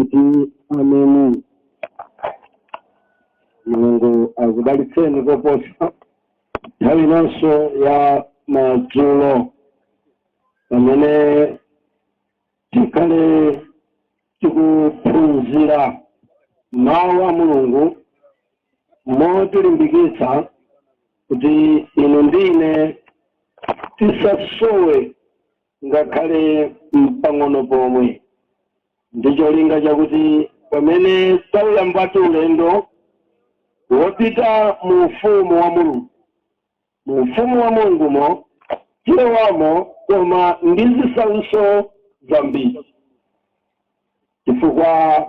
kuti ameni. Mulungu akudalitseni koposa nthawi inonso ya madzulo pamene tikhale tikuphunzira mawu a Mulungu motilimbikitsa kuti inu ndine tisasowe ngakhale pang'ono pomwe. Ndicho linga chakuti pamene tauyamba ulendo wopita mu ufumu wa Mulungu, mu ufumu wa Mulungumo tilowamo koma ndi zisautso zambiri, chifukwa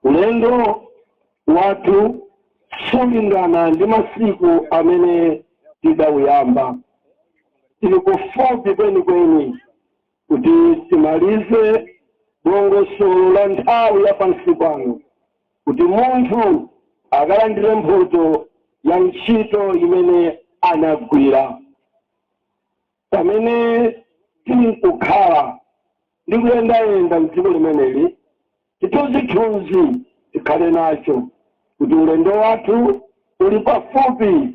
ulendo wathu sulingana ndi masiku amene tidawuyamba. Tili kufupi kwenikweni kuti timalize dongosolo la nthawi ya pansi pano, kuti munthu akalandire mphoto ya ntchito imene anagwira. Pamene tili kukhala ndi kuyendayenda m'dziko limeneli, chithunzithunzi tikhale nacho kuti ulendo wathu uli pafupi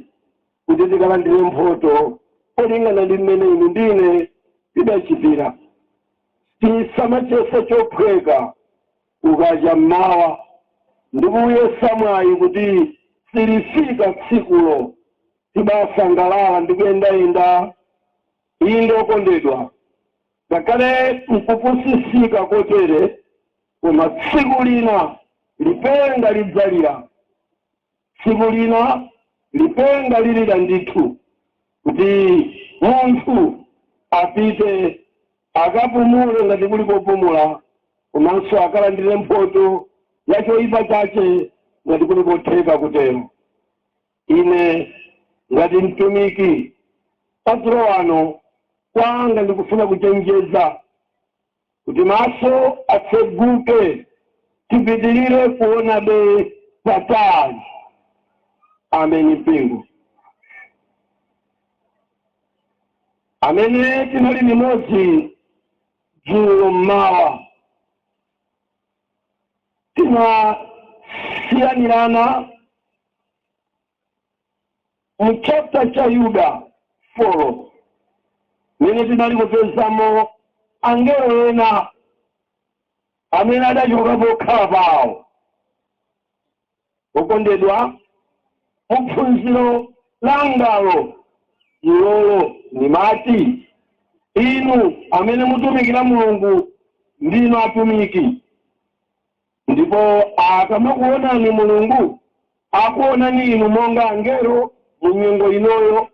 kuti tikalandire mphoto polingana ndi mmene inu ndine tidachitira. Tisamachese chophweka ukacha mmawa ndi kuyesa mwayi kuti silifika tsikulo tibasangalala ndi kuyendayenda. Inde okondedwa, ngakhale nkupusisika kotere, koma tsiku lina lipenga lidzalira, tsiku lina lipenga lilira ndithu, kuti munthu apite akapumule ngati kuli kopumula, komanso akalandire mphoto ya choyipa chache ngati kuli kotheka kutero. Ine ngati mtumiki padzulo wano kwanga ndikufuna kuchenjeza kuti maso atseguke, tipitirire kuonabe patali. Ameni mpingo. Amene tinali limodzi dzulo mmawa, tinasiyanirana mu chapter cha Yuda 4, mene tinali kupezamo angelo ena amene adachoka pokhala pawo. Okondedwa, phunziro langalo ilolo ni mati inu amene mutumikira Mulungu ndinu atumiki, ndipo akamakuonani Mulungu akuonani inu monga angelo mu nyengo inoyo.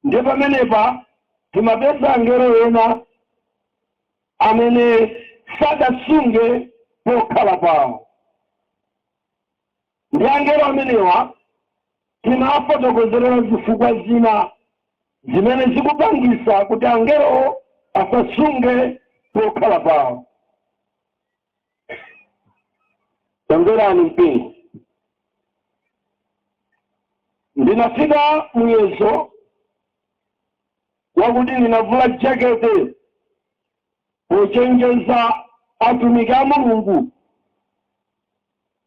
Ndi pamenepa timapeza angelo ena amene sadasunge pokhala pawo. Ndi angelo amenewa tinafotokozera zifukwa zina zimene zikupangisa kuti angelo asasunge pokhala pawo. Tamverani mpingo. Ndinafika muyezo wakuti ndinavula jakete pochenjeza atumiki a Mulungu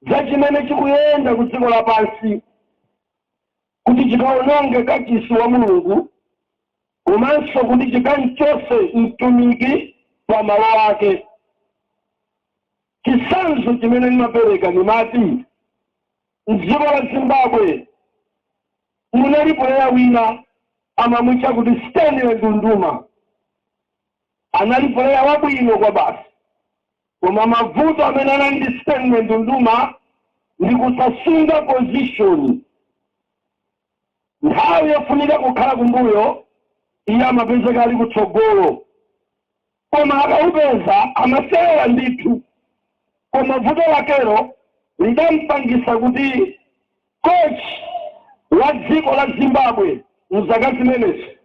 za chimene chikuyenda ku dziko lapansi, kuti chikaononge kachisi wa Mulungu, komanso kuti chikanchose mtumiki pa malo ake. Chisanzo chimene ndimapereka ni mati m'dziko la Zimbabwe munalipo leya wina amamutcha kuti Stanley Ndunduma. Analipo leya wabwino kwa basi, koma mavuto amene anali ndi Stanley Ndunduma ndi kusasunga position. Nthawi yofunika kukhala kumbuyo, iye amapezeka ali kutsogolo, koma akaupeza amasewa ndithu. Koma vuto lakero lidampangisa kuti coach wa dziko la Zimbabwe mzaka zimenezi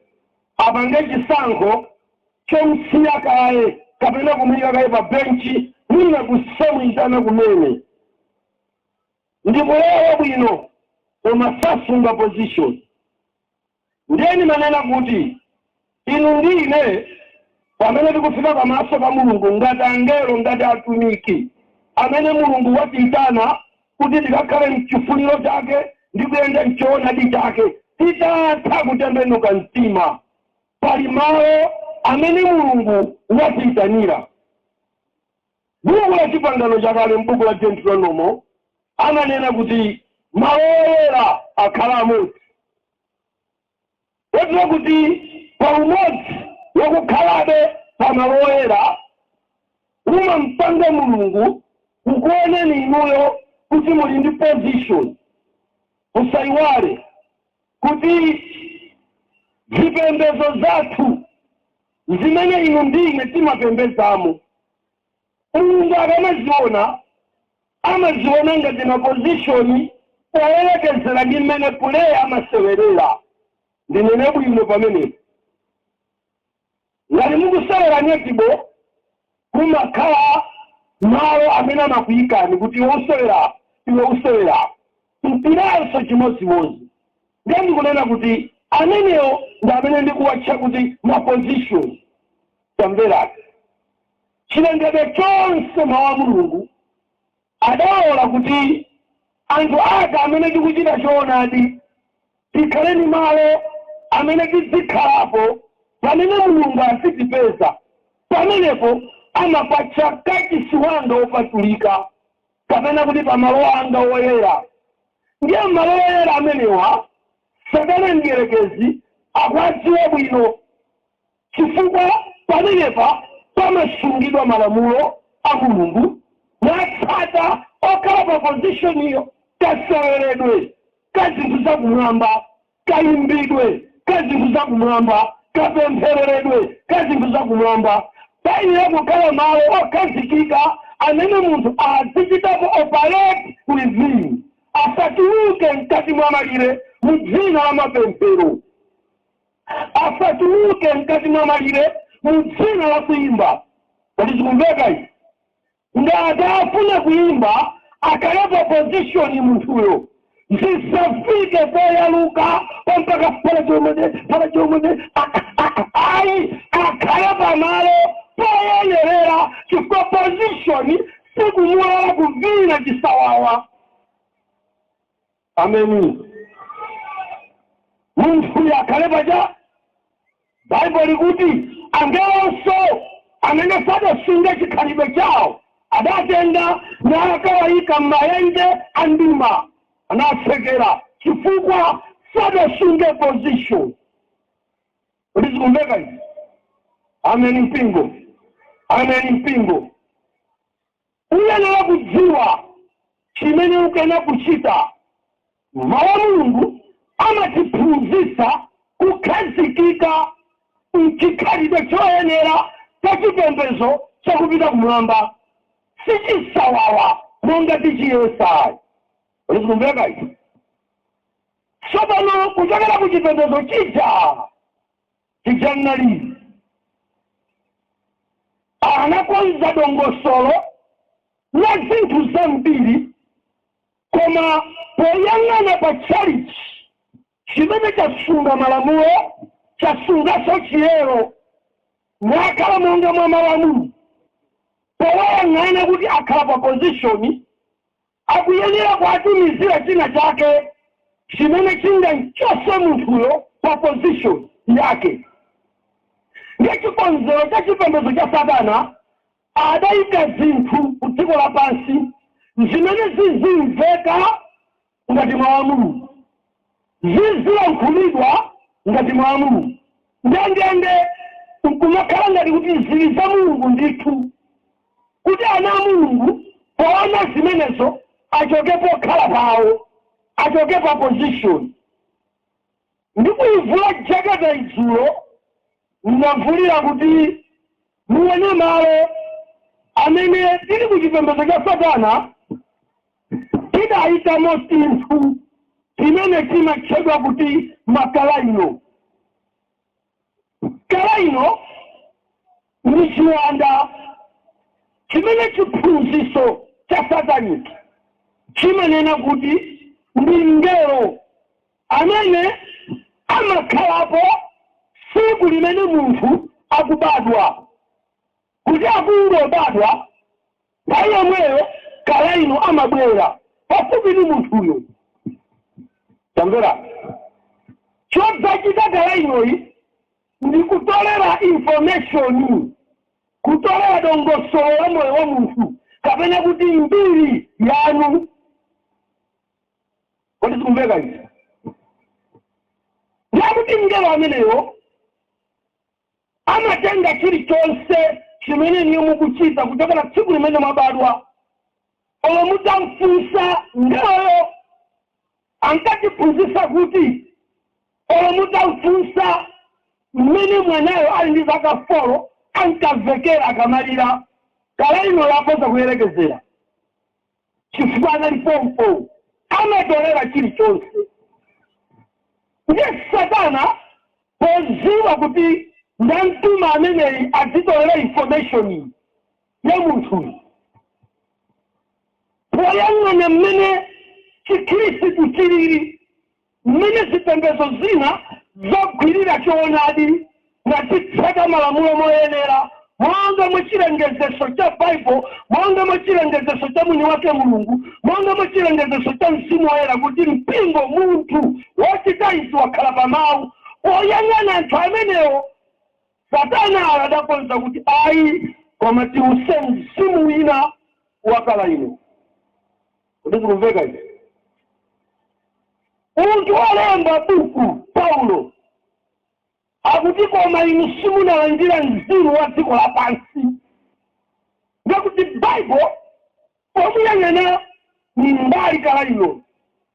apange chisankho chomsiya kaye kapena kumuyika kaye pa benchi mwina kusemwitana kumene. Ndipo lero bwino koma sasunga position. Ndiyeni manena kuti inu ndine pamene tikufika pamaso pa Mulungu ngati angelo ngati atumiki amene mulungu watiyitana kuti tikakhale mchifuniro chake ndi kuyenda mchoonadi chake, titatha kutembenuka mtima. Pali malo amene mulungu watiyitanira. Buku la Chipangano chakale, m'buku la Deuteronomo, amanena kuti malo oyera akhala amodzi. Kotero kuti pa umodzi wakukhalabe pa malo oyera umampanga mulungu kukuoneni inuyo kuti muli ndi position. Usayiwale kuti zipembedzo zathu zimene inu ndine timapembedzamo, mulungu amaziona ngati ma position poyerekezera ndi mmene puleya amasewerera. Ndinene bwino pamenepo, ngati mukusewera netball kumakhala malo amene amakuyikani kuti iwe usewera mpiraso chimodzimodzi. Ndiye ndikunena kuti amenewo ndi amene ndikuwatcha kuti ma position. Tamverani, chilengedwe chonse mawu a mulungu adalola kuti anthu ake amene tikuchita choonadi tikhaleni malo amene tizikhalapo pamene mulungu azitipeza. Pamenepo amapatsa kachisi wanga wopatulika, kapena kuti pa malo anga oyera. Ndiye malo oyera amenewa Satana mdierekezi akwadziwa bwino, chifukwa pamenepa pamasungidwa malamulo a mulungu, natsata okhala pa position iyo. Kaseweredwe ka zinthu zakumwamba, kayimbidwe ka zinthu zakumwamba, kapemphereredwe ka zinthu zakumwamba. Payenera kukhala malo okhazikika amene munthu azichitapo operate within, asatuluke mkati mwa malire mu dzina la mapemphero, asatuluke mkati mwa malire mu dzina la kuyimba. Kodi zikumveka izi? Ngati afuna kuyimba akhalepo position munthuyo, zisafike poyaluka mpaka pala chomwe ayi akhale pamalo poyenerera, chifukwa position sikumulola kuvina chisawawa. Ameni. Munthu akhale paja. Bible likuti angelonso amene sadasunga chikhalidwe chawo adatenda nakawayika m'maenje a ndima, anasekera chifukwa sadasunge position. Ulizikumveka hizi? Ameni mpingo. Ameni mpingo. Uyenera kudziwa chimene ukena kuchita. Mawu a Mulungu amatiphunzitsa kukhazikika mchikhalidwe choyenera cha chipembedzo chakupita kumwamba, si chisawawa monga tichiyesa. Ulizikumveka hizi? Tsopano kuchokera ku chipembedzo chija nali anakonza dongosolo la zinthu zambiri, koma poyang'ana pa church chimene chasunga malamulo, chasungaso chiyero, nakhala monga mwa malamulo, powayang'ana kuti akhala pa position, akuyenera kuatumizira china chake chimene chingamchose munthuyo pa position yake. Ndiye chikonzero cha chipembedzo cha Satana adayika zinthu ku dziko lapansi zimene zizimveka ngati mawu a Mulungu, zizilankhulidwa ngati mawu a Mulungu, ndendende nkumakhala ngati kuti zili za Mulungu ndithu, kuti ana a Mulungu poona zimenezo achoke pokhala pawo, achoke pa position. Ndikuyivula jakata idzulo, ndinavulira kuti muone malo amene tili ku chipembedzo cha Satana tidayitamo tinthu timene timatchedwa kuti makalaino. Kalaino ndi chiwanda chimene chiphunzitso cha Satana chimanena kuti ndi mngelo amene amakhalapo tsiku limene munthu akubadwa. Kuti akungobadwa nthawi yomweyo kalaino amabwera pafupi ni munthu uyo. Tamvera chodzachita kalainoyi ndi kutolera information, kutolera dongosolo la moyo wa munthu kapena kuti mbiri yanu. Kodi sikumveka izi? Ndiyakuti mngelo ameneyo amatenga chilichonse chimene niyo mukuchita kuchokera tsiku limene mwabadwa. Olo mutamfunsa ngeloyo ankatiphunzitsa kuti olo mutamfunsa mmene mwanayo ali ndi zaka 4 ankamvekera akamalira kalaino yaposa kuyerekezera chifukwa anali pompo amatolera chilichonse. Ndiye Satana poziwa kuti ndamtuma ameneyi azitolera information ya munthu poyang'ana mmene chikhristu chilili, mmene zipembedzo zina zogwirira choonadi ngazitsata malamulo moyenera monga mwachilengezeso cha Bible, monga mwachilengezeso cha mwini wake Mulungu, monga mwachilengezeso cha Mzimu Woyera kuti mpingo munthu wochita izi wakhala pa mawu. Poyang'ana anthu amenewo Satana adakonza kuti ayi koma tiuse mzimu wina wakalaino. Kodi sikumveka izi? Munthu wolemba buku Paulo akuti koma inu simunalandira mzimu wa dziko lapansi. Ngakuti Bible pomuyang'ana ni mbali kalaino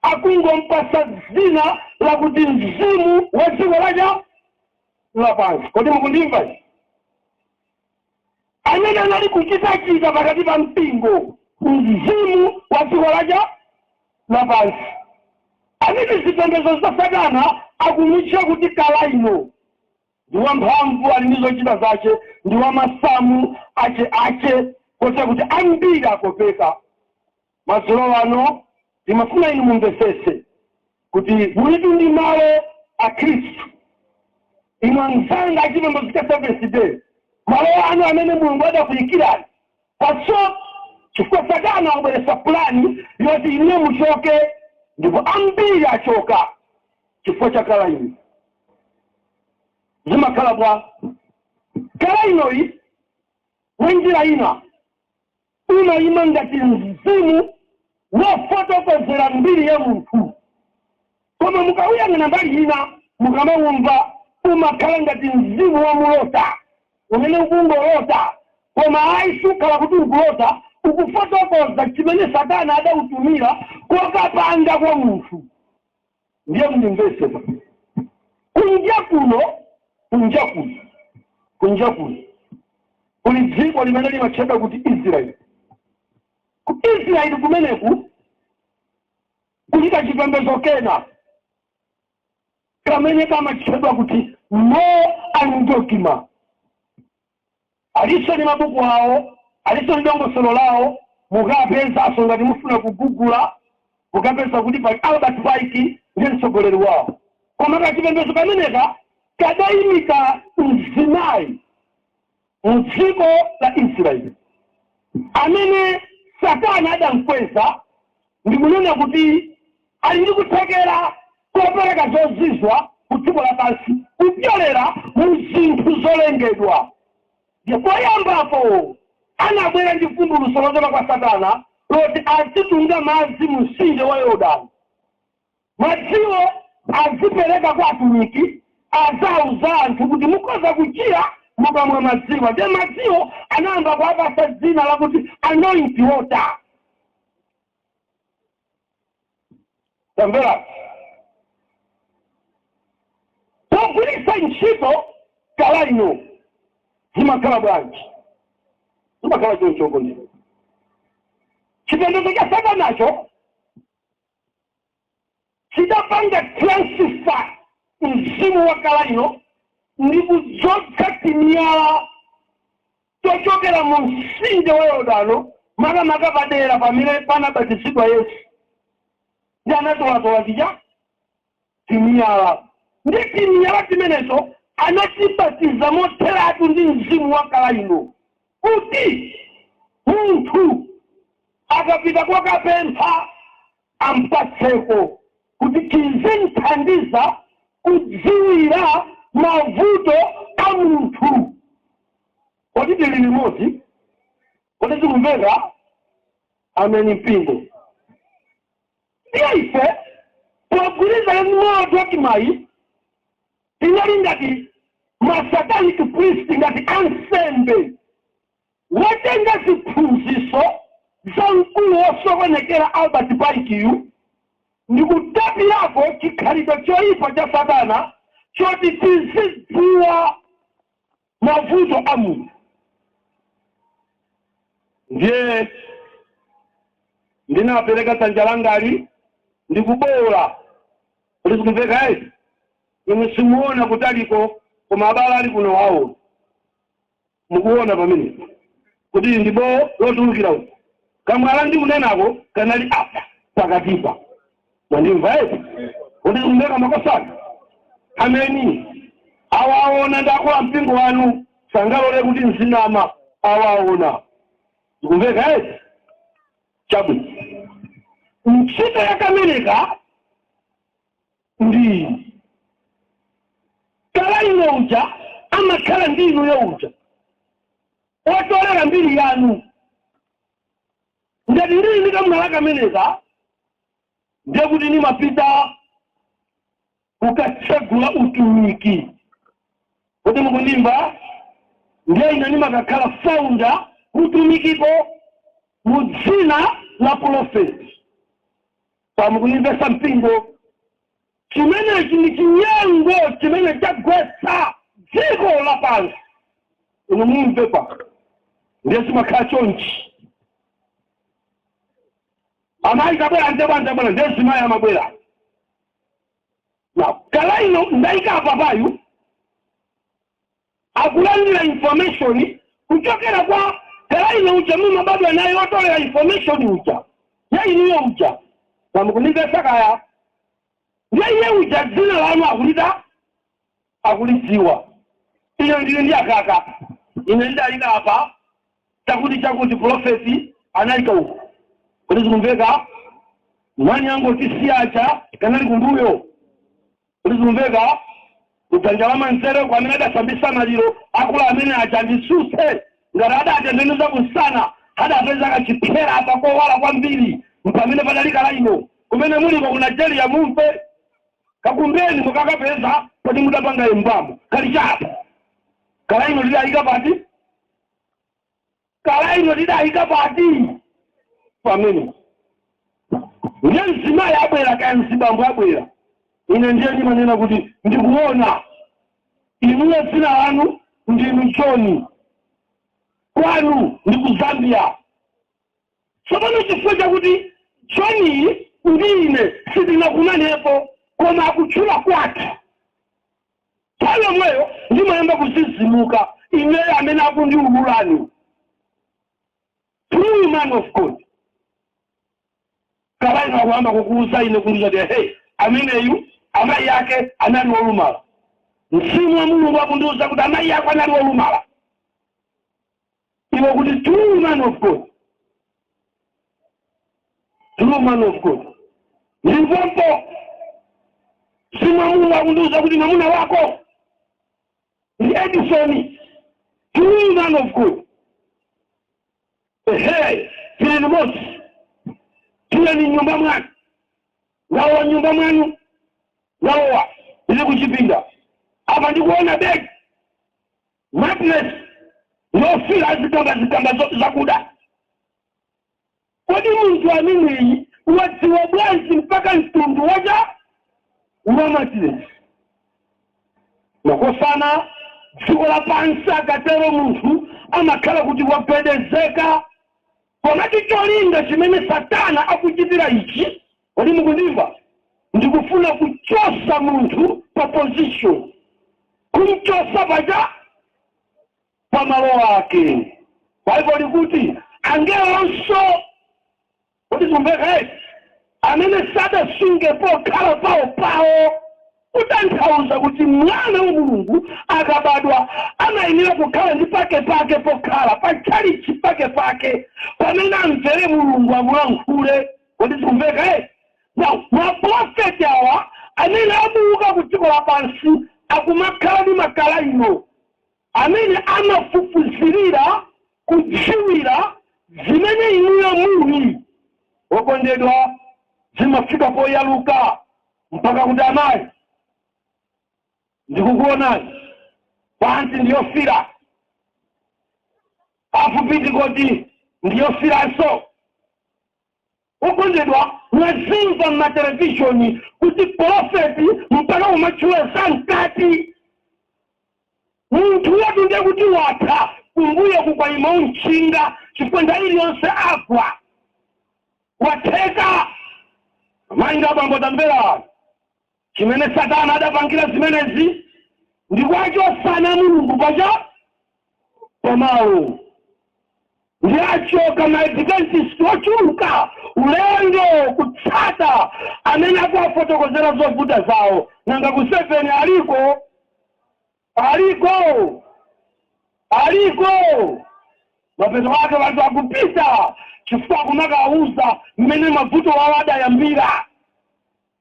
akungompasa dzina lakuti mzimu wa dziko lapansi. Kodi mukundimva? Amene anali kuchita pakati pa mpingo mzimu wa dziko lapansi. Amene zipembedzo za Satana akumutcha kuti kalaino ndi wamphamvu, ali ndi zochita zace, ndi wamasamu ace kotera kuti ambiri akopeka. Madzulo ano ndimafuna inu mumvesese kuti mulitu ndi malo a Khristu. Inu anzanga achipembedzo cha Seventh Day, malo ano amene Mulungu adakuyikirani paso chifukwa Satana akubweretsa plani yoti ine muchoke, ndipo ambiri achoka chifukwa cha kalaino. Zimakhala bwa kalainoyi mwenjira ina umayima ngati mzimu wofotokozera mbiri ya munthu, koma mukawuyang'ana mbali ina mukamawumva umakhala ngati mzimu womulota umene ukungolota, koma aisukhala kuti ukulota ukufotokoza chimene Satana adautumira kokapanga kwa munthu. Ndiye mundimvese kunja kuno kuli dziko limene limatchedwa kuti Israeli. Ku Israeli kumeneku kulika chipembedzo kena kamene kamatchedwa kuti no andokima. Aliso ni mabuku awo, aliso ni dongosolo lawo, mukapeza aso ngati mufuna kugugula, mukapeza kuti pa Albert Pike ndiye mtsogoleri wawo. Koma kachipembedzo kameneka kadayimika mzimayi mdziko la Israeli amene Satana adamkweza ndi kunena kuti ali ndi kuthekera kopereka zozizwa ku dziko lapansi kupyolera mu zinthu zolengedwa. Poyambapo anabwera ndi vumbulutso lochoka kwa Satana loti azitunga madzi mu mtsinje wa Yorodani. Madziwo azipereka kwa atumiki, azauza anthu kuti mukhoza kuchira mukamwa madziwo. Ndiye madziwo anayamba kuwapasa dzina lakuti anointi water. Tamvera pogwiritsa ntchito kalaino zimakhala bwanji? Zimakhala chonchoko. Ndi chipembedzo cha Satanacho chidapanga transfer mzimu wa kalaino ndi kudzoza timiyala tochokera mu mtsinje wa Yorodani makamaka padera pamene panabatizidwa Yesu. Ndi anatolatola tija timiyala. Ndi timiyala timenezo anatibatiza motheratu ndi mzimu wa kalaino kuti munthu akapita kwa kapempha ampatseko kuti tizimthandiza kudziwira mavuto a munthu. Kodi tili limodzi? Kodi tikumveka? Ameni mpingo. Ife pogwirizana moto timayi tinali ngati masatanic priest, ngati ansembe watenga ziphunziso za mkulu wosokonekera Albert Paikiyu ndi kutapirako chikhalidwe choyipa cha Satana choti tizidziwa mavuto a munthu. Ndiye ndinapereka dzanja langali ndikubola kuti zikumveka ezi imwe simuona kutaliko koma abale ali kuno wawo mukuona pamene kuti ndibo lotulukira uko kamwala ndi kunenako kanali apa pakatipa mwandimva ezi kuti zikumveka makosana. Ameni. Awaona ndakula mpingo wanu sangalole kuti nzinama awaona zikumveka ezi chabwino. Ntchito yakameneka ndi kala ino uja amakhala ndi inu yeuja otolera mbiri yanu ngati ndili kamwala kameneka ndiye kuti nimapita kukatsegula utumiki. Kuti mukundimva ndiye ine nimakakhala founder utumikiko mu dzina la profeti. Pamukundimvesa mpingo chimenechi ni chinyengo chimene chagwetsa dziko lapansi. Inu mumvepa ndiye simakhala chonchi. Amayi kabwera ndebwana ndiye simayi amabwera. Kala ino ndayika papayu akulandira information kuchokera kwa kala ino uja mumabadwa naye otolera information uja yainiyo uja. Pamukundimvesa kaya ndiye uja dzina lanu akulidziwa. Iyo ndili ndi akaka ine ndalika apa chakuti profeti anayika uko. Kuti zikumveka mwani yangu tisiacha kanali kumbuyo. Kuti zikumveka kudzanja lama nzere kwa amene adasambisa maliro akula amene achandisuse ngati adatendeniza kusana adapeza kachiphera apa kowala kwambiri mpamene padalika laino kumene muliko kuna jeli ya mumpe kakumbeni mukakapeza poti mudapanga imbamo kali chapa kala ino lidayika pati pamene ndiye mzimayi abwera kaya mzibambo abwera. Ine ndiye ndimanena kuti ndikuona inuyo dzina lanu ndinu John kwanu ndi ku Zambia. Tsopano chifukwa chakuti John ndine sindinakunanepo koma akutchula kwake palo mweyo ndimayamba kuzizimuka ine amene akundiululani. True man of God. Kala ino akuamba kukuuza ine kundizati hey ameneyu amayi yake anali wolumala. Mzimu wa Mulungu akundiuza kuti amayi yake anali wolumala. Iwo kuti true man of God. True man of God. Ndivompo mzimu wa Mulungu akundiuza kuti mwamuna wako ni Edison. True man of God. Hey, tili ni mosi. Tile ni nyumba mwanu. Wawa nyumba mwanu. Wawa. Ili kuchipinda. Hapa ndikuona beg. Madness. No fila zikamba za kuda. Kodi muntu amini wati wabwansi mpaka ntundu waja. Umamatile. Nakosana. Sikola pansa katero muntu. Amakala kuti wapedezeka. Komati cholinga chimene Satana akuchitira ichi. Kodi mukundimva? Ndikufuna kuchosa muntu pa position. Kumchosa paja pa malo wake. Bible likuti angelonso kodi zumveka amene sada sunge po kala pao kutanthauza kuti mwana wa Mulungu akabadwa amayenera kukhala ndi pake pokhala pachalichi pake pamene amvere Mulungu amulankhule. Kodi zikumveka? Maprofeti awa amene abuka ku dziko lapansi akumakhala ndi makala ino amene amafufuzirira kudziwira zimene inuyo muli okondedwa zimafika poyaluka mpaka kuti amayi ndikukuonani pansi ndiyofira afupiti koti ndiyofiranso. Okondedwa mwazimva matelevishoni kuti profeti mpaka umachulesa mkati munthu wetu ndiye kuti watha kumbuye kukwayima unchinga chikwenda iliyonse agwa watheka. Mainga bambo tambera chimene Satana adapangira zimenezi ndikwachosana Mulungu paja pamawu ndiachoka maadventist ochuluka ulendo kutsata amene akuwafotokozera zovuta zawo nanga ku 7 aliko mapeto ake watu akupita chifukwa kumakauza mmene mavuto wawo adayambira.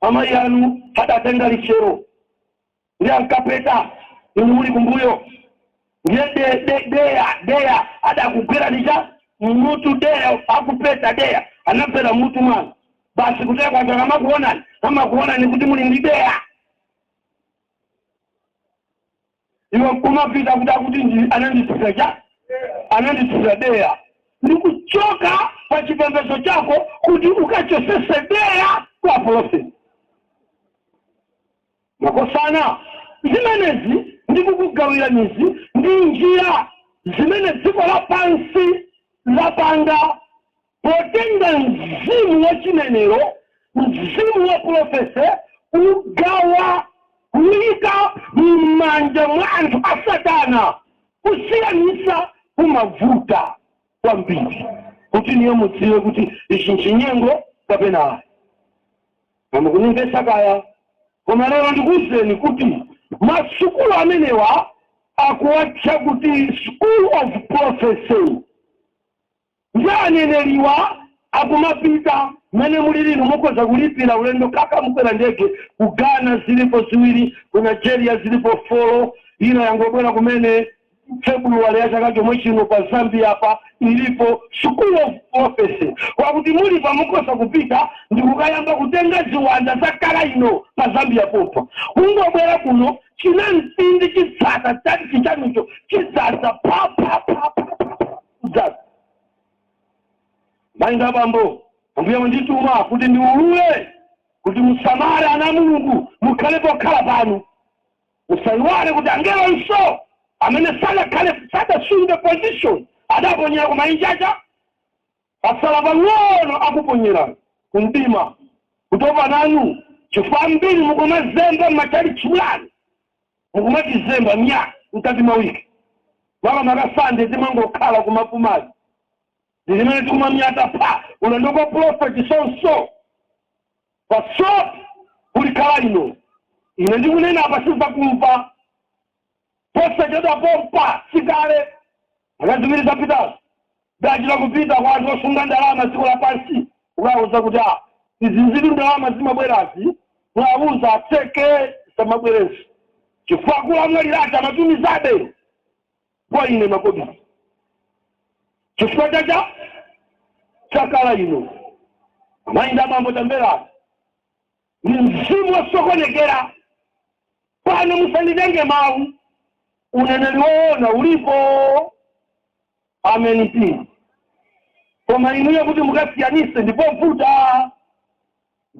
Amayi anu adatenga lichero ndi ankapeta inu muli kumbuyo ndiye deya adakugwera licha mutu deya akupeta deya anapera mutu mwana basi kuteka kwa amakuona ni kuti muli ndi deya iwe kumapita kuti ananditira deya ndikuchoka pa chipembedzo chako kuti ukachosese deya kwa profeti makosana zimenezi ndikukugawira mizi ndi njira zimene dziko lapansi lapanga potenga mzimu wachinenero mzimu wa profesi ugawa kuyika m'manja mwa anthu a Satana kusiyanisa kumavuta kwambiri kuti niyo mudziwe kuti ichi nchinyengo kapena amukunimvesa kaya. Koma lero ndikuwuzeni kuti masukulu amenewa akuwatcha kuti school of prophecy ndi aneneriwa akumapita mmene muli lino mukoza kulipira ulendo kaka mukwera ndege ku Ghana zilipo ziwiri, ku Nigeria zilipo 4, ina yangobwera kumene February ya chaka chomwe chino pa Zambia apa ilipo school of prophecy. Wakuti muli pa mukoza kupita ndikukayamba kutenga ziwanda za kala ino pa Zambia popa ungobwera kuno china mpindi chitsata chati chichanicho chidzaza pa udzaza. Mainga bambo ambuye ndituma kuti ndiulule kuti musamale ana Mulungu mukhalepo khala pano musayiwale kuti angelo iso amene sadasunge position adaponyera kumayinjaja asala pang'ono akuponyera kumdima kutopa nanu chifukwa mbiri mukumazemba machali chulani mukumatizemba myaka mkati mawiki wala makasande timangokhala kumapumazi zimene tikumamyata pa ulandoko profeti sonso paso ulikhala ino ine ndikunena apa siva kumva posa cheda pompa sikale akazimiri zapitazo dachila kupita kwa anthu osunga ndalama dziko lapansi ukawuza kuti izi nziri ndalama zimabwerazi mwawuza ateke samabwerezi chifukwa kulamweliracha amatumizabe kwa ine makobisi chifukwa chacha chakala ino mainda mambo tambera ni mzimu wasokonekera pano musanditenge mawu uneneliona ulipo ameniti koma inuye kuti mukasiyanise ndipo mfuta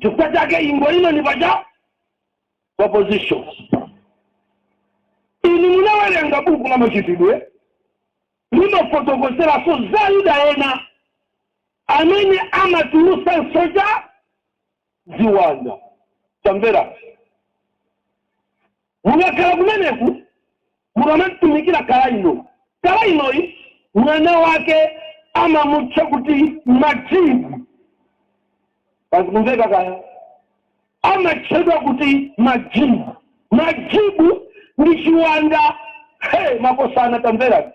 chifukwa chake ingo ino ni pacha opposition. Ini munawerenga buku la machitidwe limafotokozera so zaida ena amene amatulusa nsoja ziwanda tambera mukakhala kumeneku mukamatumikira kala inoyi mwana wake amamutcha kuti majibu pazikumveka kaya amatchedwa kuti majibu majibu ni chiwanda makosana tamvera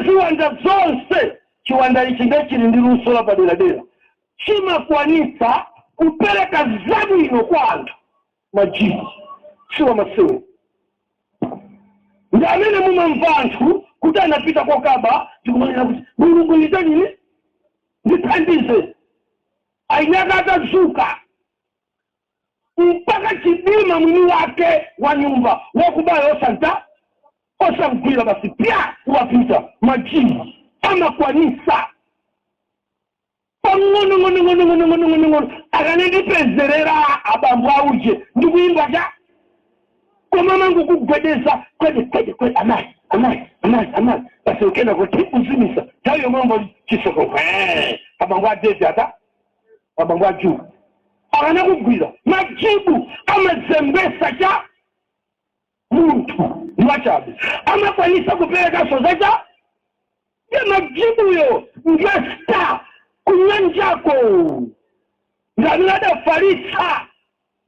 ziwanda zonse chiwanda ichi ndechili ndi luso la padera chimakwanisa kupereka zabwino kwa anthu. Majibu siwa masewu ndi amene mumamva anthu kuti anapita kokaba tikumanena kuti mulungu nitanyini ndithandize ainyaka atazuka mpaka chidima mwini wake wa nyumba wakubaya osamgwira basi pia kuwapita. Majibu amakwanisa ngono akanendipezerera abambo auje ndikuimba cha komamangu kugwedeza kwede amai basi ukenda kuti uzimisa tayo mambo chisoko abambo adede ata abambo aju akanakugwira. Majibu amazembesa cha muntu mwachabe amakwanisa kupereka soza cha ya majibu yo ngesta kunyanjako ndanada farisa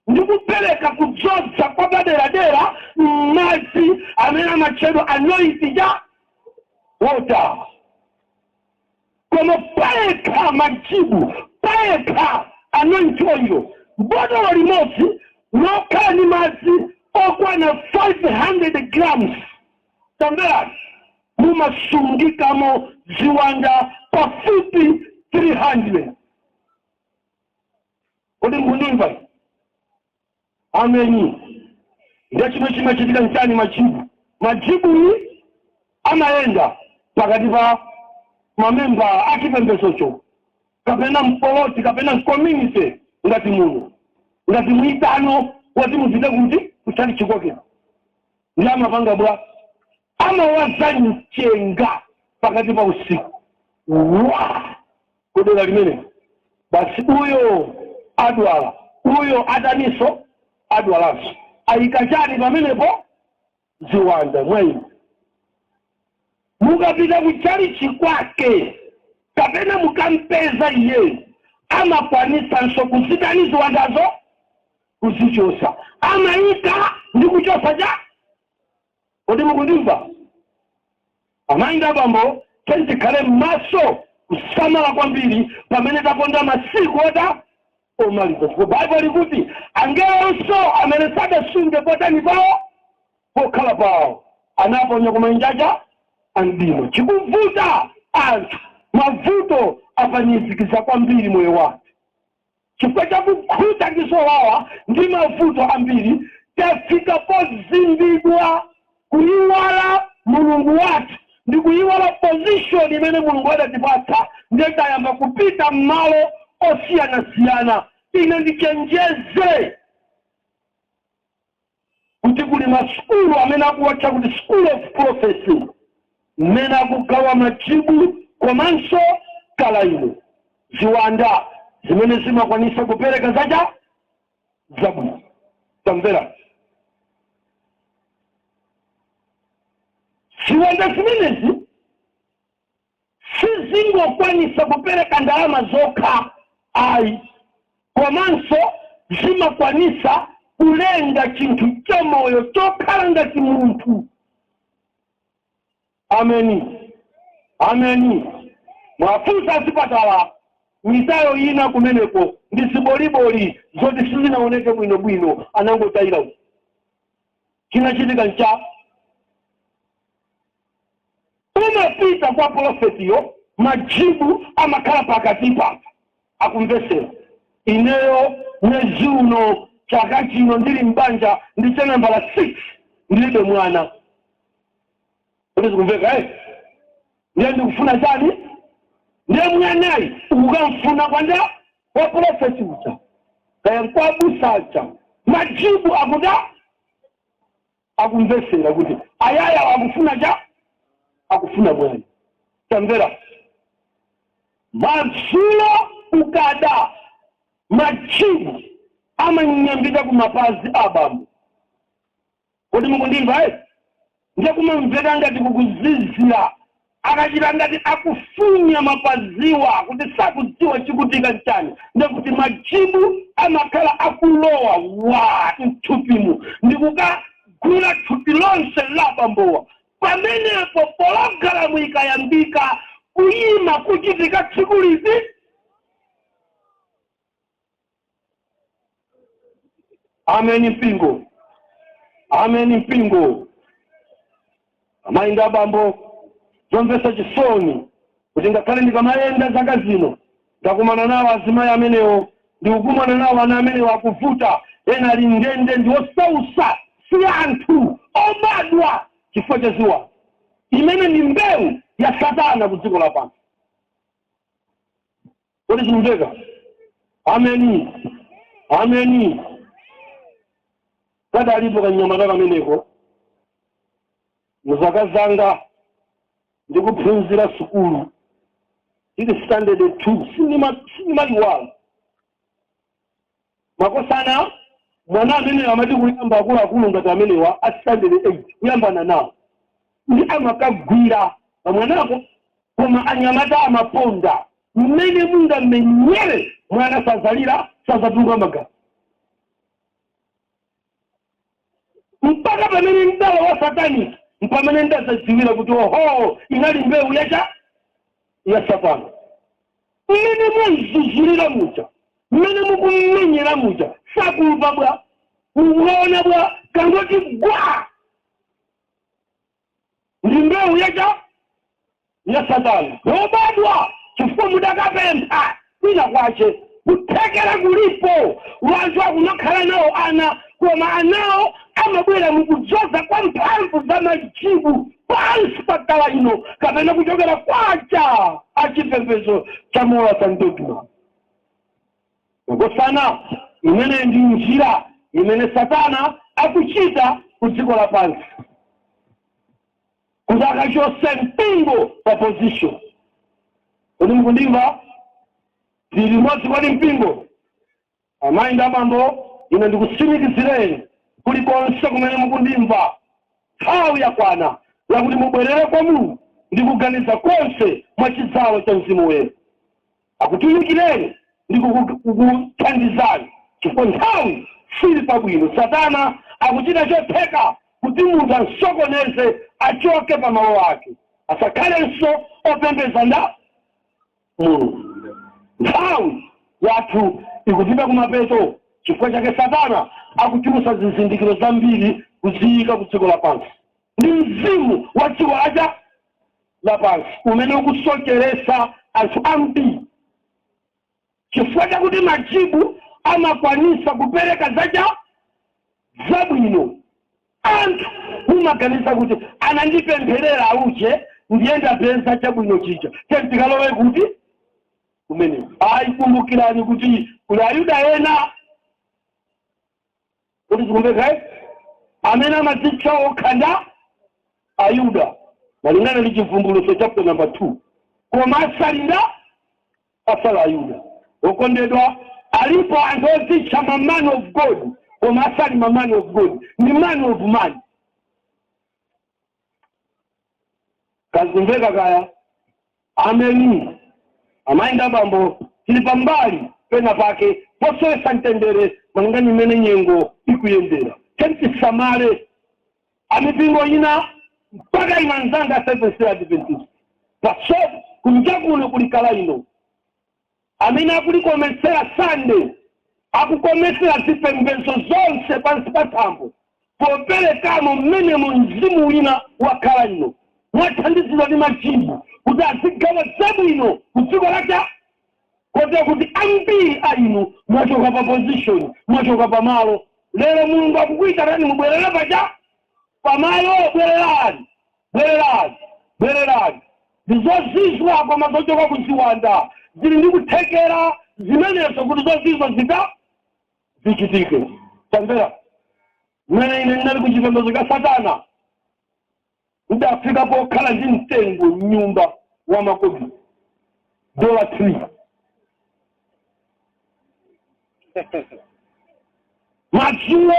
ndikupeleka kudzoza kwa baderadera mazi amena machedo anoitija wota kono paeka majibu paeka anoitoyo bodo walimosi nokani mazi okwa na 500 grams tambera mumasungikamo ziwanda pafupi 300. Kodi munimva? Ameni. Ndio chimwe chitika ntani majibu. Majibu ni anaenda pakati pa mamemba akipembesocho. Kapena mpoloti, kapena community ngati muno. Ngati muitano wati muzide kuti kuchali chikoke. Ndama panga bwa ama wazanyi chenga pakati pa usiku. Kudela limene basi uyo adwala uyo adaniso adwalaso aikachani pamenepo ziwanda mwayi mukapita kuchali chikwake kapena mukampeza iye amakwanisa nso kuzidani ziwandazo kuzichosa amaika ndi kuchosa ja kodi mukundimva amainga bambo tentikale maso kusamala kwambiri pamene taponda masiku oda omaliza. Bible likuti angelonso amene sadasunge potani pawo pokhala pawo anaponya kumanjaja andimo chikuvuta anthu mavuto apanyizikiza kwambiri moyo wake chifukwa chakukhuta kisowawa ndi mavuto ambiri tafika pozimbidwa kuyiwala mulungu wathu ndi kuyiwala position imene mulungu adatipatsa ndetayamba kupita mmalo osiyana-siyana. Ine ndichenjeze kuti kuli masukulu amene akuwatcha kuti school of prophecy mmene akugawa majibu komanso kala ino ziwanda zimene zimakwanisa kupereka zaja zabwino. Tamvera ziwanda zimenezi sizingokwanisa kupereka ndalama zokha ayi komanso zimakwanisa kulenga chinthu cha moyo chokhala ngati munthu. Ameni mwafunsa zipatala misayo ina kumeneko ndi ziboliboli zoti sizinaoneke bwinobwino anangotayira chinachitika ncha umapita kwa profetiyo majibu amakhala pakati papa akumvesera. Ineyo mwezi uno chaka chino ndili mbanja ndiche nambala 6 ndilibe mwana. Ndizo kumveka ndiye ndikufuna chani ndiye mwanayi ukamfuna kwanda wa profeti ucha kaya kwa busacha majibu akuda akumvesera kuti ayaya wakufuna cha akufuna bwana. Tamvera mazulo ukada majibu amanyambita kumapazi abambo. Kodi mukundimva ndiye kumamvera ngati kukuzizira akachita ngati akufunya mapaziwa kuti sakudziwa chikutika chani. Ndiye kuti majibu amakhala akulowa mthupimu ndikuka kuna tutilonse labamboa pamenepo pologalamu ikayambika kuyima kuchitika tsiku lizi. Ameni mpingo, ameni mpingo. Amainga bambo zomvesa chisoni kuti ngakhale ndikamayenda zaka zino ndakumana nawo azimayi amenewo, ndikukumana nawo ana amenewo akuvuta, ena ali ndende ndi osausa, si anthu obadwa chifukwa cha ziwanda. Imene ndi mbewu ya Satana ku dziko lapansi. Kodi zimveka? Ameni, ameni. Kada alipo kanyamata kameneko muzaka zanga ndikuphunzira sukulu ili standard 2 sinimaliwala makosana mwana amene amati kuyamba akulu ngati amenewa a standard 8 kuyambana nawo ndi amakagwira pamwanako koma anyamata amaponda mmene munga menyere mwana sazalira sazatunga magana mpaka pamene mdala wa Satani mpamene ndazadziwira kuti oho inali mbewu ya Satana. Mmene mwazuzulira muja, mmene mukumenyera muja, sakumva bwa, mukuona bwa, kangoti gwa. Ndi mbewu ya Satana. Obadwa chifukwa mudakapempha ina kwache kuthekera kulipo wantu akunakhala nawo ana koma anawo amabwera mukudzoza kwa mphamvu za majibu pansi pa gawa ino kapena kuchokera kwacha achipembedzo cha mola sandogma. Ngosana imene ndi njira imene Satana akuchita ku dziko lapansi kuti akachose mpingo pa position. Kodi mukundimva? Tili modzi kwadi mpingo. Amayi ndi abambo ine ndikusimikizireni kulikonse kumene mukundimva nthawi yakwana yakuti mubwerere kwa Mulungu ndi kuganiza konse mwa chidzalo cha Mzimu Woyera. Akutumikireni ndi kukuthandizani chifukwa nthawi sili pabwino. Satana akuchita chotheka kuti munthu asokoneze achoke pa malo ake asakhalenso opembedza nda Mulungu. Nthawi yathu ikupita kumapeto chifukwa chake Satana akuchulusa zizindikiro zambiri kuziyika ku dziko lapansi. Ndi mzimu wa dziko lapansi umene ukusocheresa anthu ambiri chifukwa chakuti majibu amakwanisa kupereka zabwino. Anthu umaganiza kuti anandipempherera uje ndiyenda peza chabwino chicha tentikalowe kuti kumene kumbukirani kuti kuli Ayuda ena kuti zikumveka amene amadzitcha okhanda Ayuda malingana ndi chivumbulutso chapter number 2 koma asala Ayuda. Okondedwa alipo anthu odzitcha ma man of God koma asali ma man of God, ni man of man. Kazimveka kaya? Ameni. Amainda bambo tili pambali pena pake posowesa mtendere malingana imene nyengo ikuyendera. Tenti samale amipingo ina mpaka imanzanga Seventh-day Adventist pasofu kunjakuno kulikala ino amene akulikomesera Sunday akukomesera zipembedzo zonse pansi pa thambo poperekamo mmene mzimu wina wakhala ino mwathandizidwa ndi majibu kuti azigawa zabwino ku dziko lacha kote kuti ambiri ainu mwachoka pa position mwachoka pa malo. Lero Mulungu akukuyitanani mubwerere paja pamalo. Bwererani ndizozizwa koma zochoka kuziwanda zili ndi kuthekera zimenezo kuti zozizwa zichitike. Tamvera mmene ine ndinali kuchipembedzo cha Satana ndafika pokhala ndi mtengo mnyumba wa makobi $3 madzulo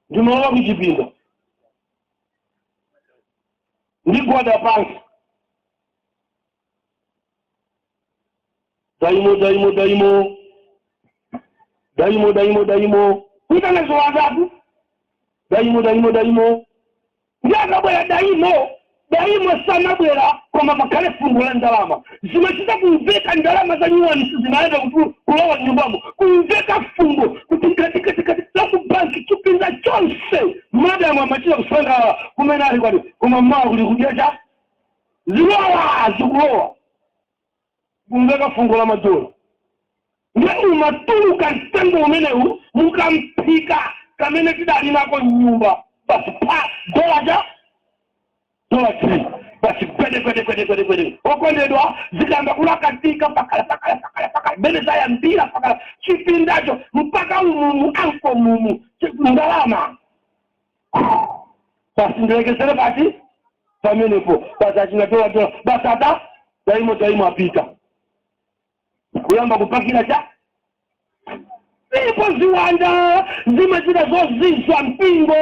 ndimalowa kuchipinda ndigwada pansi daimo kuitana ziwandatu daimo yakabwera daimo sana bwera koma pakale fungu la ndalama zimachita kumveka ndalama za nyuwani zinaenda kulowa nyumbamo kumveka fungu kuti katikati la kubanki chipinda chonse madamu amachita kusanga kumene ali kwati koma mmawa kuti kujecha zikulowa kumveka fungu la madola nge umatuluka mtengo umenewu mukamphika kamene tidali nako nyumba basi pa dola 3 basi kwede okondedwa zikamba kulakatika pakala bene zayambira pakala chipindacho mpaka umumu anko mumu ndalama basi ndilekezere pati pamenepo basi achinatola basi ata daimo apita kuyamba kupakira cha ipo ziwanda zimachita zozizwa mpingo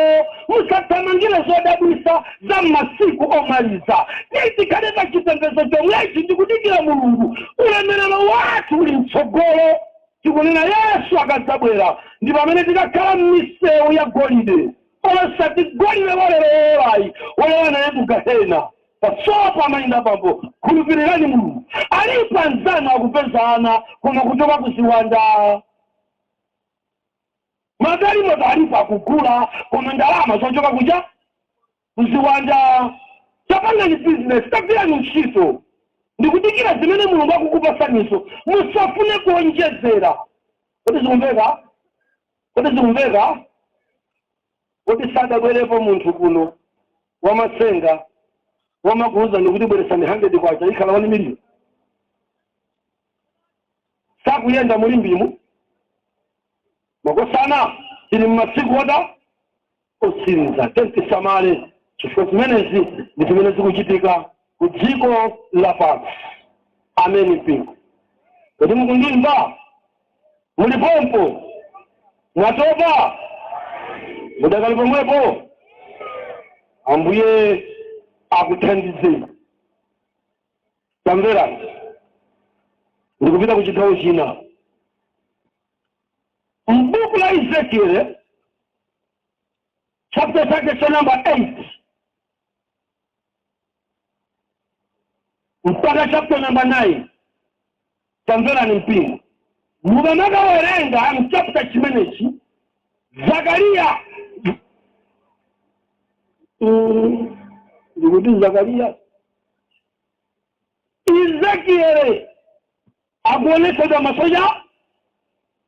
musathamangire zodabwisa za masiku omaliza titikadeka chipembedzo chomwechi ndikudikira mulungu ulemerero wathu uli mtsogolo tikunena Yesu akadzabwera ndi pamene tikakhala m'misewu ya golide osati golide wolelerayi wolewana yetu gahena pasopa amayinda pampo khulupirirani mulungu alipo anzanu akupezana koma kuchoka kuziwanda magalimo alipo akugula koma ndalama zochoka kuja kuziwanda chapanga ni business takira ni ntchito ndikudikira zimene mulungu akukupasanizo musafune kuonjezera kuti zikumveka kuti sadabwerepo munthu kuno wamasenga wamakuuza ndikuti bweresani 100 kwacha ikhala 1 million sakuyenda mulimbimu makosana ili mmasiku wada osinza tentisamale chifukwa zimenezi ndi zimene zikuchitika ku dziko lapansi. Ameni mpingo. Kodi mukundimva? Mulipompo? Mwatopa? Mudakali pomwepo? Ambuye akuthandizeni. Tamvera. Ndikupita ku chigawo china. M'buku la Ezekiel, chapter 30 number 8. Mpaka chapter number 9. Tamvera ni mpingo. Mubanaka werenga chapter chimenechi. Zakaria. Ndikuti Zakaria. Ezekiel akuonesha da masoja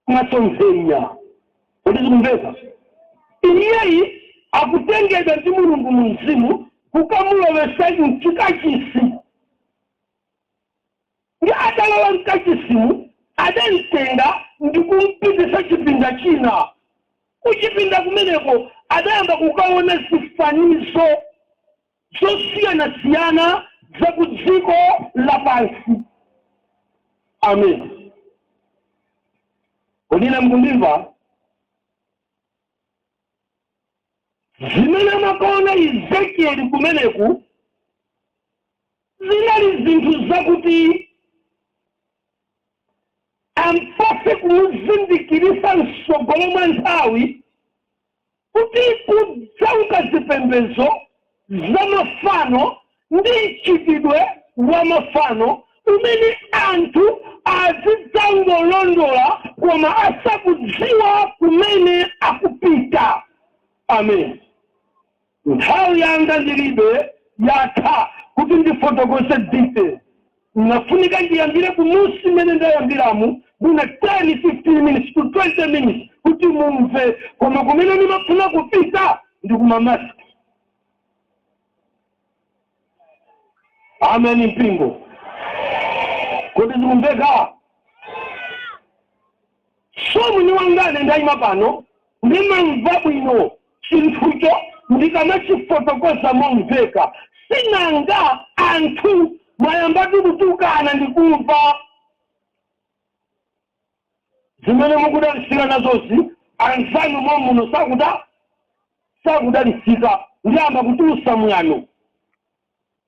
masomfenya. Kodi zikumveka? Iyeyi akutengeza ndi mulungu mzimu kukamulowesa mchikachisi. Ndi adalowa mkachisimu adantenga ndikumpitisa chipinda china. Kuchipinda kumeneko adayamba kukaona zifanizo zosiyana za kudziko lapansi. Amen. Kodina mkundimva? Zimene makaona Ezekiel kumeneku zinali zinthu zakuti ampase kumuzindikirisa msogolo mwa nthawi kuti kudzauka zipembedzo za mafano ndi mchitidwe wa mafano umene anthu azidzangolondola koma asakudziwa kumene akupita. Amen. Nthawi yanga ndilibe yatha kuti ndifotokose dite. Nafunika ndiyambire kumusi mene ndayambiramu buna 10-15 minutes to 20 minutes kuti mumve koma kumene nimafuna kupita ndikumamasi. Amen mpingo. Kodi zikumveka? Somu ni wangane ndayima pano ndimamva bwino chinthucho ndikanachifotokoza momveka. Sinanga anthu mayambati kutukana ndikumva. Zimene mukudalisika nazozi anzanu momuno sakudalisika ndiyamba kutusa mwano.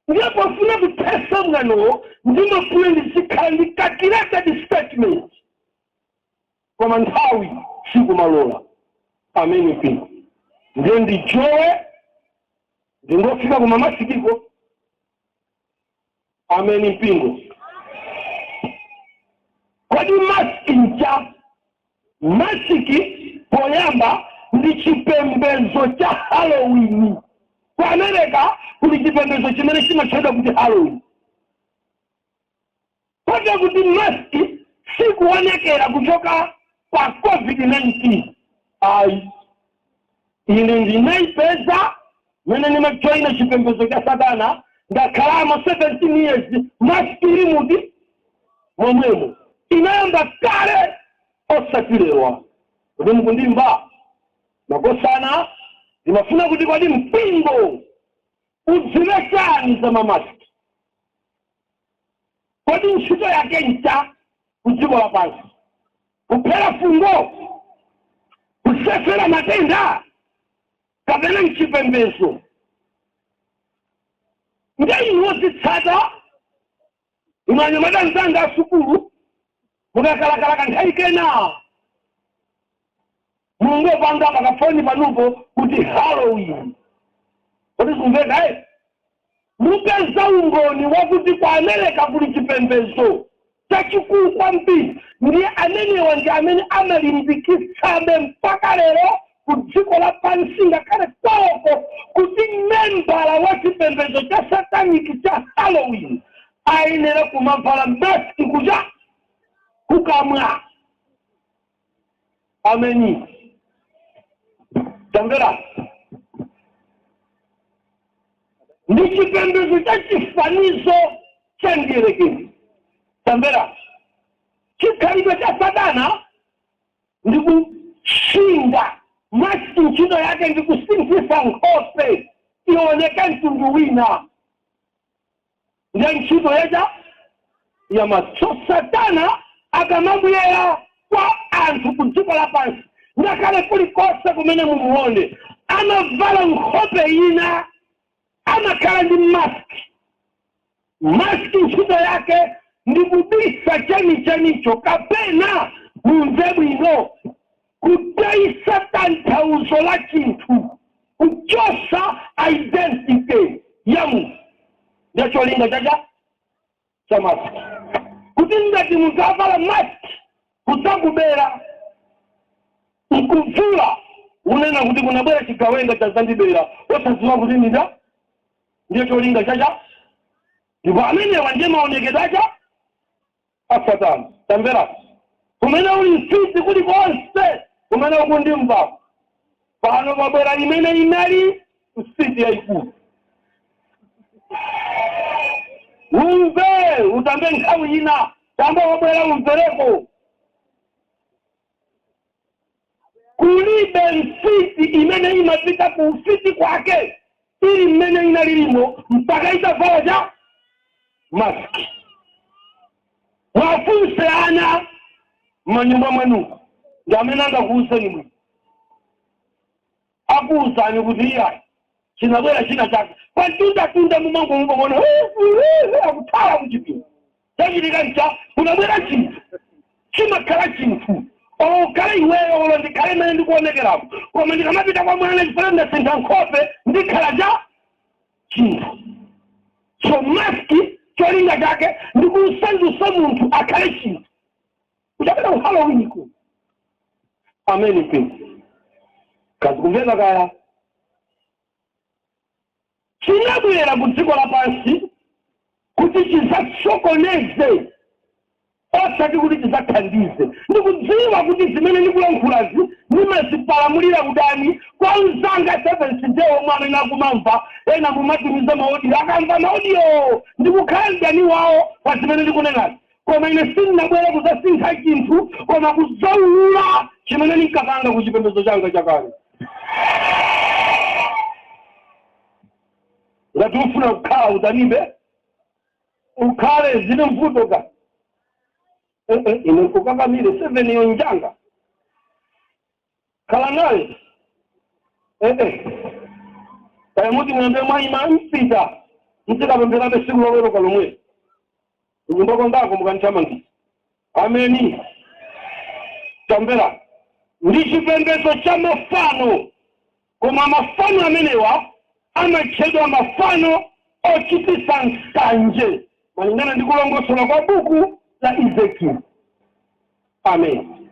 Ndipo funa kutesa mwano ndimafuna ndisikhala calculated statement. Koma nthawi sikumalola. Amen mpingo. ndio ndichowe ndingofika kuma masikiko. Ameni mpingo. Kwadi masiki ncha, masiki poyamba ndi chipembezo cha Halloween. Kwa Amerika kuli chipembezo chimene chimachedwa kuti Halloween. Kwadi kuti masiki sikuonekera kuchoka kwa COVID-19. Ine ndinaipeza mene nimejoina chipembezo cha Satana ndakalama 17 years masiki ilimuti momwemo. Inaenda kale osatilewa. Kuti mkundimba nakosana inafuna kuti kwadi mpingo udziwe chani za mamasiki. Kwadi ntchito yake ncha kudziko lapansi kuphera fungo, kusefera matenda, kapena mchipembezo. Ngai wozitsata imanyamata nzanga asukulu mukakalakalaka nkhai kena mungo panga pakafoni panupo kuti Halloween. Kuti kumveka mupeza umboni wakuti kwa Amerika kuli chipembezo chachikulu kwambiri ndiye amenewa ndi amene amalimbikitsabe mpaka lero kudziko lapansi ngakhale kwawoko kuti membala wa chipembezo cha sataniki cha Halloween ayenera kumavala masiki kuja kukamwa. Ameni. Tambera. Ndi chipembezo cha chifanizo cha ngerekezi. Tambera. Chikhalidwe cha Satana ndi kushinga masiki ntchito yake ndi kusinthisa nkhope ioneka mtundu wina. Ndiye ntchito ya maso. Satana akamabwera kwa anthu kudziko lapansi ngakhale kulikonse kumene mumuone amavala nkhope ina, amakhala ndi masiki. Masiki ntchito yake ndi kubisa chenichenicho kapena mumve bwino kutayisa tanthauzo la chinthu, kuchosa identity ya munthu. Ndicho cholinga cha masiki. Kuti ngati munthu avala masiki kudzakubera nkuvula unena kuti kunabwera chigawenga cha Zandibera osadziwa kuti nida. Ndicho cholinga cha ndipo amenewa ndiye maonekedwe a Satana. Tambera. Kumene uli mfiti kuli konse kumene ukundimva pano mabwera imene inali mfiti yaikulu. Umve utambe nkhawi ina tamba wabwera umvereko. Kulibe mfiti imene imapita ku ufiti kwake ili imene inalilimo mpaka itavala cha masiki. Wafunse ana manyumba mwenu ndamene angakuuzeni mwe akuuzani kuti iya chinabwera china chake patunda mumango mubona akutala kuchipinda chachitika ncha kunabwera chinthu chimakhala chinthu okhala iweyo olo ndikhale mene ndikuonekerapo koma ndikamapita kwa mwana chifana ndasintha nkhope ndikhala cha chinthu. So masiki cholinga chake ndikusandutsa munthu akhale chinthu kuchapita ku Halloween ku. Ameni mpingo. Kazi kumveka kaya chinabwera kudziko lapansi kuti chizasokoneze osati kuti chizathandize. Ndikudziwa kuti zimene ndikulankhulazi nimazipalamulira udani kwa mzanga 7 sindewo mwana nakumamva ena mumatumiza maaudio akamva maaudio ndikukhala mdani wawo pa zimene ndikunenazi. Koma ine sindinabwera kudzasintha chinthu koma kudzaulula chimene ndinkapanga ku chipembedzo changa chakale. Ngati ufuna kukhala udanibe ukhale zine mvuto ka ine kukakamile 7 yonjanga khala naye kaya muti mwambe mwaima mpita mtikapemberabe siku lowero kalomwe nyumbako ndako mukanchamangi. Ameni. Tambera. Ndi chipembedzo cha mafano koma mafano amenewa amatchedwa mafano ochititsa nsanje malingana ndi kulongosola kwa buku la Ezekiel. Amen.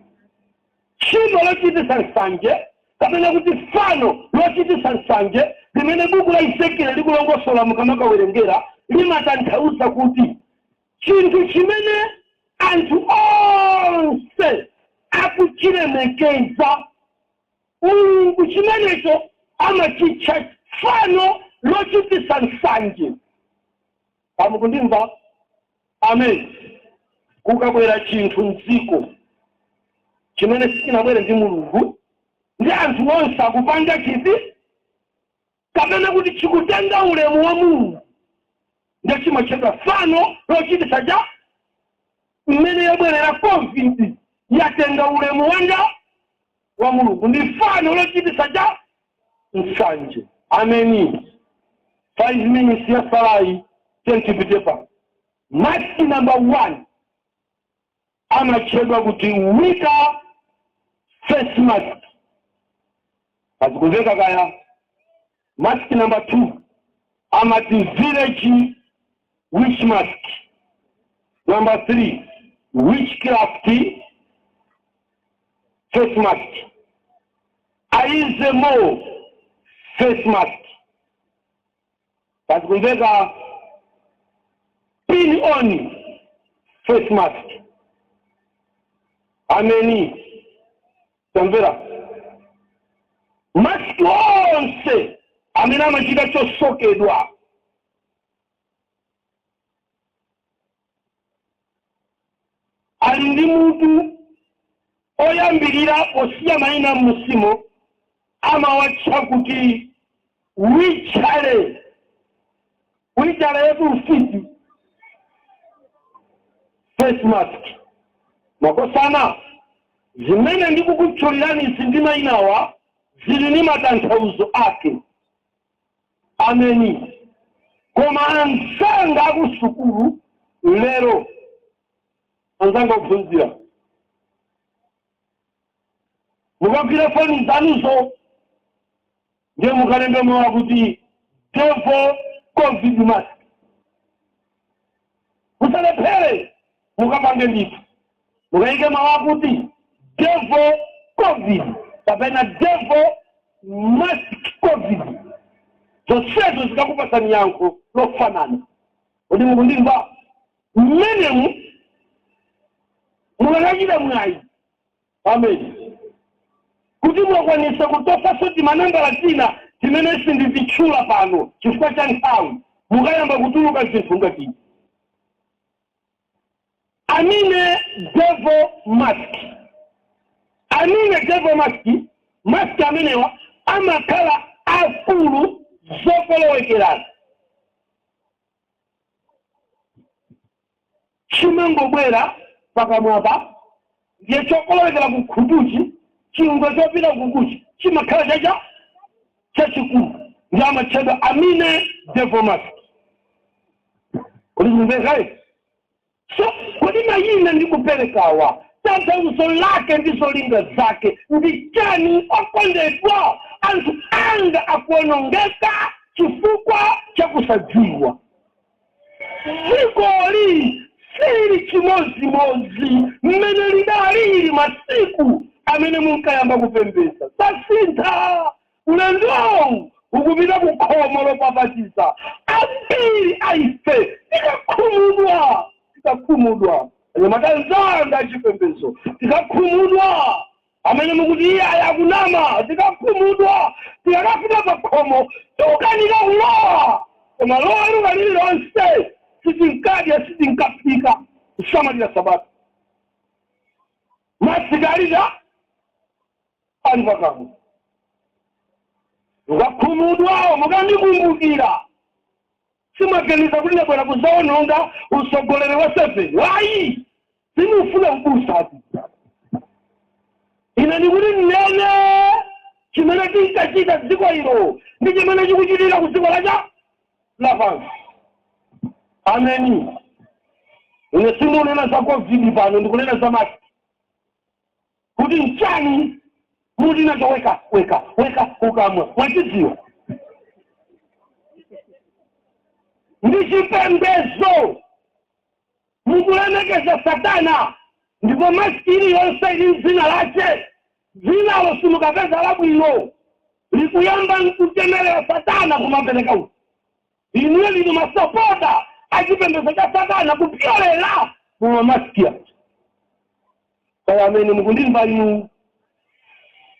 Tchimo lochititsa nsanje kapena kuti fano lochititsa nsanje limene buku la Ezekiel likulongosola mukamakawerengera limatanthauza kuti chinthu chimene anthu onse akuchilemekeza Mulungu chimenecho amachitcha fano lochititsa nsanje. Pamukundimva? Amen. Kukabwera chinthu mdziko chimene sikinabwere ndi Mulungu ndi anthu onse akupanga chiti kapena kuti chikutenga ulemu wa Mulungu ndi chimachedwa fano lochititsa ja mmene yabwerera COVID yatenga ulemu wanga wa Mulungu ndi fano lochititsa ja nsanje. Amen. 5 minutes ya salai 20 bitepa. Mask number 1 amachedwa kuti wika face mask. Azikuveka kaya. Mask number 2 amati village witch mask. Number 3 witchcraft face mask. Aizemo face mask. Azikuveka pin on face mask. Amen. Tamvera. Mask onse amene amachita chosokedwa. Ali ndi mutu oyambirira osiya mayina musimo amawatcha kuti wichale. Wichale yetu ufiti face mask. Makosana zimene ndikukutchulirani izi ndi mayinawa zili ni matanthauzo ake. Amen. Koma anzanga akusukulu lero anzanga kuphunzira mukagwira foni zanuzo ndiye mukalembe mawu kuti devil COVID mask. Musalephere mukapange ndithu mukayike mawu kuti devil COVID kapena devil mask COVID. Zonsezo zikakupasani yankho lofanana. Odi mukundimva? Mmenemu mukakachita mwayi. Amen. Kuti mwakwanisa kutofa soti manambala tina timene sindizitchula pano chifukwa cha nthawi mukayamba kutuluka zinthu ngati amine devil mask. Amine devil mask. Mask amenewa amakhala afulu zokolowekerana. Chimangobwera pakamwapa ndiye chokolowekera kukhutuchi chingwe chopita kukuchi chimakhala chacha chachikulu ndi amatchedwa amine devil mask. Kodi mumveka? So kodi mayina ndikuperekawa tanthauzo lake ndizo linga zake ndi chani okondedwa anthu anga akuonongeka chifukwa cha kusadziwa. Zikoli sili chimozimozi mmene lidalili masiku amene munkayamba kupembeza tasintha ulendo ukupita kukhomo lopapatiza ambiri aife tikakhumudwa matanzanga achipembezo tikakhumudwa amene mukuti iye ayakunama tikakhumudwa tikakafika pakhomo tukanika ulowa koma lowa lukalili lonse sitinkadya sitinkafika kusamalira sabata masikalira ali pakamo mukakhumudwawo mukandikumbukira simaganiza kuti ndabwera kuzaononga usogolere wa 7 wayi sinufuna kubusa ine ndikuti nene chimene tinkachita dziko ilo ndi chimene chikuchitika ku dziko lapansi. Amen. Ine sindinena za COVID pano ndikunena za mask. Kuti nchani Muli nacho weka ukamwa wachiziwa. Ndichipembezo mukulemekeza Satana ndipo maskini yonse ili zina lache zina losimukapeza labwino likuyamba nkutemelera Satana kumapereka uti inuwe lino masapota achipembezo cha Satana kupyolela mumamasikia. Kaya ameni mukundimba inu.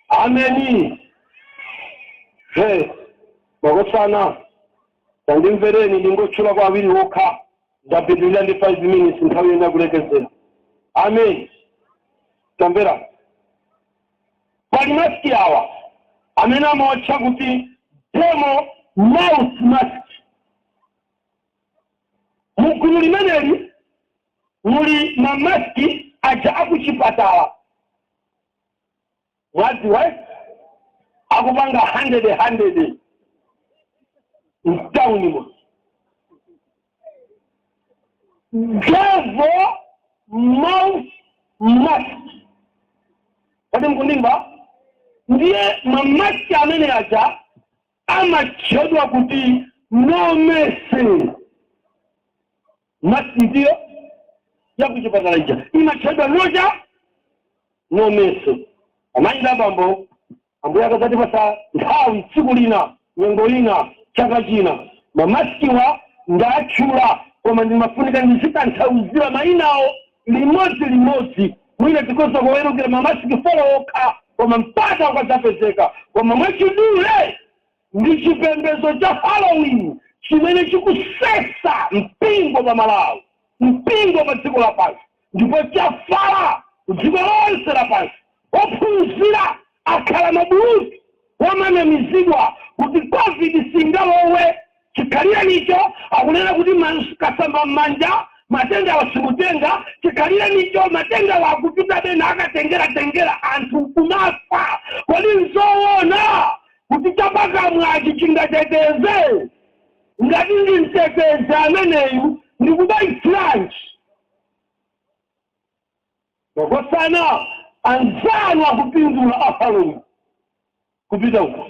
Ameni. Magosana ndimvereni ndingochula kwa abiri wokha ndapitulira ndi 5 minutes nthawi yenda kulekezera. Amen. Tambera pali maski awa amene amawatcha kuti demo mouth mask. Mugulu limeneli muli mamaski aja akuchipatala mwadziwa akupanga 100 mtaunimo. Devil mouth mask. Kati mkundimba ndiye mamaski amene aja amachedwa kuti no mercy. Maski ndiyo ya kuchipatala ija imachedwa noja no mercy. Amanyira bambo ambuya akazati pasa nthawi tsiku lina nyengo lina chaka china mamaskiwa ndachula koma ndimafunika ndizitanthauzira mayinawo limodzi mwina tikoza kuwerukira mamaski foloka koma mpata ukadzapezeka koma mwachidule ndi chipembezo cha Halloween chimene chikusesa mpingo pa Malawi, mpingo pa dziko lapansi ndipo chafala dziko lonse lapansi. Ophunzira akhala mabuluzi wamanamizidwa kuti COVID singalowe chikalira nicho akunena kuti kasamba mmanja matenda wasimutenga chikalira nicho matenda wakupita bena akatengera anthu kumafa. Kodi nzoona kuti chapaka mwachi chingateteze ngati ndi mteteze ameneyu ndikubayitsiranji magosana anzanu akupindula Halloween kupita uko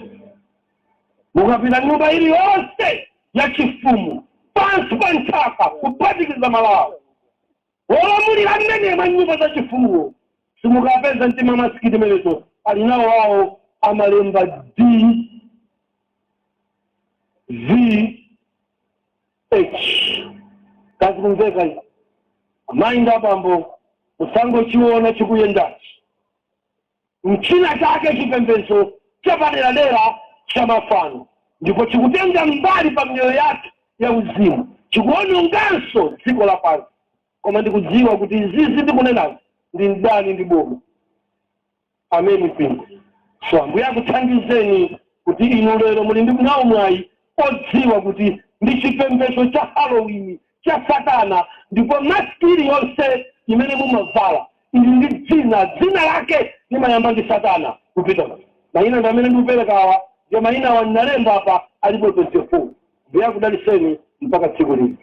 mukapita nyumba ili yonse ya chifumu pansi pa nthaka kuphatikiza Malawi wolamulira mmene manyumba za chifumu simukapeza mtima masikiti menezo alinawo wawo amalemba DVH kazi kumveka hiyo amainda bambo usango chiona chikuyendachi mchina chake chipembezo chapadera cha mafano ndipo chikutenga mbali pa mioyo yake ya uzimu chikuononganso dziko lapansi. Koma ndikudziwa kuti izizi ndikunena ndi ndani ndi bomu. Ameni mpingo. So ambuye akuthandizeni kuti inu lero muli ndi mwayi mwayi odziwa kuti ndi chipembezo cha Halloween cha Satana ndipo maskiri yonse imene mumavala ili ndi dzina lake limayamba ndi Satana kupita. Mayina ndi amene ndikuperekawa ndiyo mayina wa nalemba apa alipo 24. Ndiye akudaliseni mpaka tsiku lino.